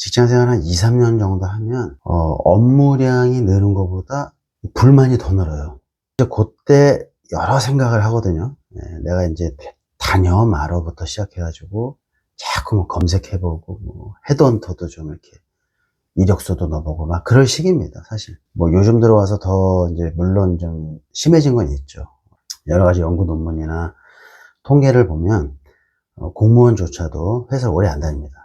직장 생활 한 2, 3년 정도 하면 업무량이 느는 것보다 불만이 더 늘어요. 이제 그때 여러 생각을 하거든요. 내가 이제 다녀 말어부터 시작해가지고 자꾸 뭐 검색해보고 뭐 헤드헌터도 좀 이렇게 이력서도 넣어보고 막 그럴 시기입니다, 사실. 뭐 요즘 들어와서 더 이제 물론 좀 심해진 건 있죠. 여러 가지 연구 논문이나 통계를 보면 공무원조차도 회사를 오래 안 다닙니다.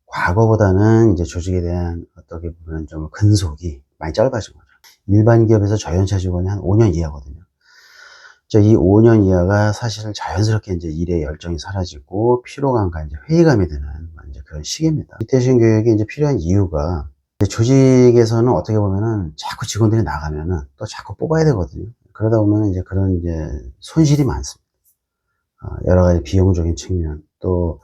과거보다는 이제 조직에 대한 어떻게 보면 좀 근속이 많이 짧아진 거죠. 일반 기업에서 저연차 직원이 한 5년 이하거든요. 이 5년 이하가 사실 자연스럽게 이제 일에 열정이 사라지고 피로감과 이제 회의감이 드는 이제 그런 시기입니다. 리텐션 교육이 이제 필요한 이유가 조직에서는 어떻게 보면은 자꾸 직원들이 나가면은 또 자꾸 뽑아야 되거든요. 그러다 보면 이제 그런 이제 손실이 많습니다. 여러 가지 비용적인 측면, 또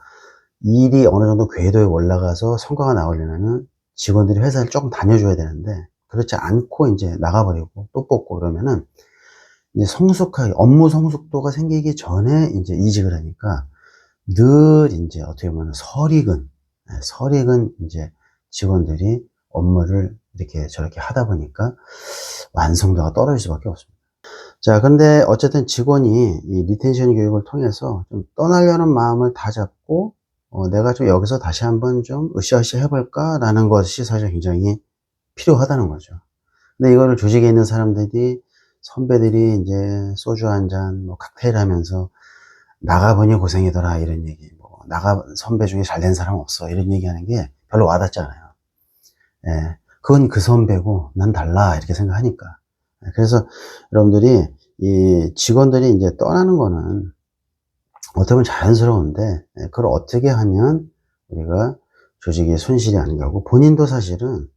일이 어느 정도 궤도에 올라가서 성과가 나오려면은 직원들이 회사를 조금 다녀줘야 되는데 그렇지 않고 이제 나가버리고 또 뽑고 그러면은 이제 성숙하게 업무 성숙도가 생기기 전에 이제 이직을 하니까 늘 이제 어떻게 보면 설익은 이제 직원들이 업무를 이렇게 저렇게 하다 보니까 완성도가 떨어질 수밖에 없습니다. 자, 근데 어쨌든 직원이 이 리텐션 교육을 통해서 좀 떠나려는 마음을 다잡고 내가 좀 여기서 다시 한번 좀 으쌰으쌰 해볼까 라는 것이 사실 굉장히 필요하다는 거죠. 근데 이거를 조직에 있는 사람들이 선배들이 이제 소주 한 잔, 뭐 칵테일 하면서 나가보니 고생이더라 이런 얘기, 뭐 선배 중에 잘된 사람 없어 이런 얘기하는 게 별로 와닿지 않아요. 예, 그건 그 선배고 난 달라 이렇게 생각하니까. 그래서 여러분들이 이 직원들이 이제 떠나는 거는 어떻게 보면 자연스러운데 그걸 어떻게 하면 우리가 조직의 손실이 안 가고 본인도 사실은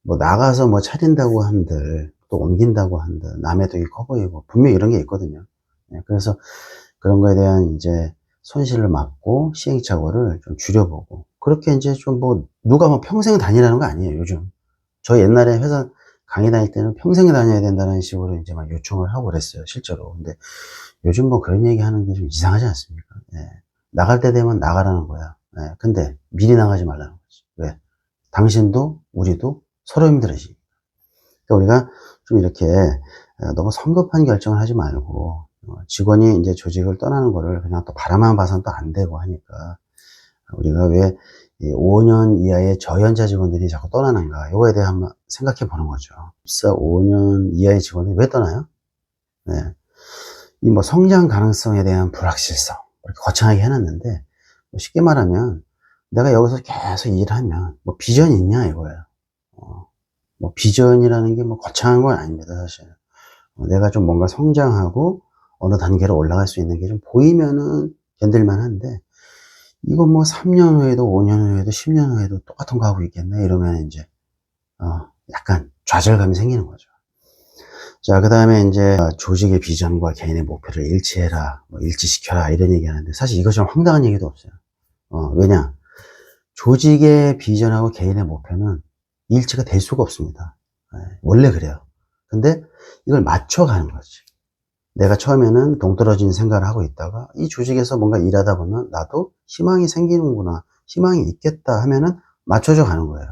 뭐 나가서 뭐 차린다고 한들 또 옮긴다고 한들 남의 덕이 커 보이고 분명히 이런 게 있거든요. 그래서 그런 거에 대한 이제 손실을 막고 시행착오를 좀 줄여보고 그렇게 이제 좀 뭐 누가 뭐 평생 다니라는 거 아니에요, 요즘. 저 옛날에 회사 강의 다닐 때는 평생 다녀야 된다는 식으로 이제 막 요청을 하고 그랬어요, 실제로. 근데 요즘 뭐 그런 얘기 하는 게 좀 이상하지 않습니까? 나갈 때 되면 나가라는 거야. 근데 미리 나가지 말라는 거지. 왜? 당신도 우리도 서로 힘들어지. 그러니까 우리가 좀 이렇게 너무 성급한 결정을 하지 말고 직원이 이제 조직을 떠나는 거를 그냥 또 바라만 봐서는 또 안 되고 하니까 우리가 왜 5년 이하의 저연차 직원들이 자꾸 떠나는가 이거에 대해 한번 생각해 보는 거죠. 입사 5년 이하의 직원들이 왜 떠나요? 네. 이 뭐 성장 가능성에 대한 불확실성 이렇게 거창하게 해놨는데 뭐 쉽게 말하면 내가 여기서 계속 일하면 뭐 비전이 있냐 이거예요. 뭐 비전이라는 게 뭐 거창한 건 아닙니다, 사실. 내가 좀 뭔가 성장하고 어느 단계로 올라갈 수 있는 게 좀 보이면은 견딜만 한데 이거 뭐 3년 후에도 5년 후에도 10년 후에도 똑같은 거 하고 있겠네 이러면 이제 약간 좌절감이 생기는 거죠. 자, 그 다음에 이제 조직의 비전과 개인의 목표를 일치해라, 뭐 일치시켜라 이런 얘기 하는데 사실 이것처럼 황당한 얘기도 없어요. 왜냐? 조직의 비전하고 개인의 목표는 일치가 될 수가 없습니다. 원래 그래요. 근데 이걸 맞춰가는 거지. 내가 처음에는 동떨어진 생각을 하고 있다가 이 조직에서 뭔가 일하다 보면 나도 희망이 생기는구나, 희망이 있겠다 하면은 맞춰져 가는 거예요.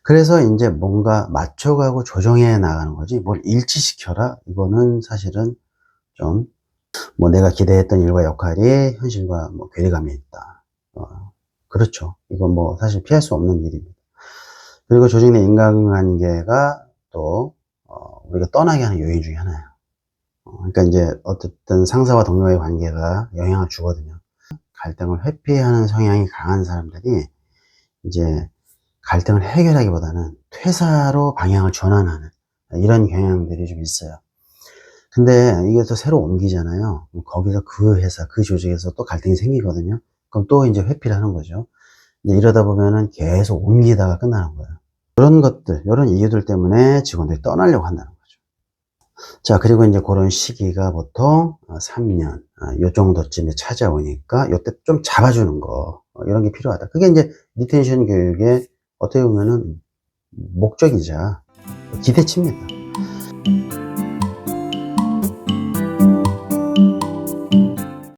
그래서 이제 뭔가 맞춰가고 조정해 나가는 거지 뭘 일치시켜라 이거는 사실은 좀 뭐 내가 기대했던 일과 역할이 현실과 뭐 괴리감이 있다. 그렇죠. 이건 뭐 사실 피할 수 없는 일입니다. 그리고 조직 내 인간관계가 또 우리가 떠나게 하는 요인 중에 하나예요. 그러니까 이제 어쨌든 상사와 동료의 관계가 영향을 주거든요. 갈등을 회피하는 성향이 강한 사람들이 이제 갈등을 해결하기보다는 퇴사로 방향을 전환하는 이런 경향들이 좀 있어요. 근데 이게 또 새로 옮기잖아요. 거기서 그 회사, 그 조직에서 또 갈등이 생기거든요. 그럼 또 이제 회피를 하는 거죠. 이제 이러다 보면은 계속 옮기다가 끝나는 거예요. 그런 것들, 이런 이유들 때문에 직원들이 떠나려고 한다는 거죠. 자, 그리고 이제 그런 시기가 보통 3년, 요 정도쯤에 찾아오니까 요때 좀 잡아주는 거, 이런 게 필요하다. 그게 이제 리텐션 교육의 어떻게 보면은 목적이자 기대치입니다.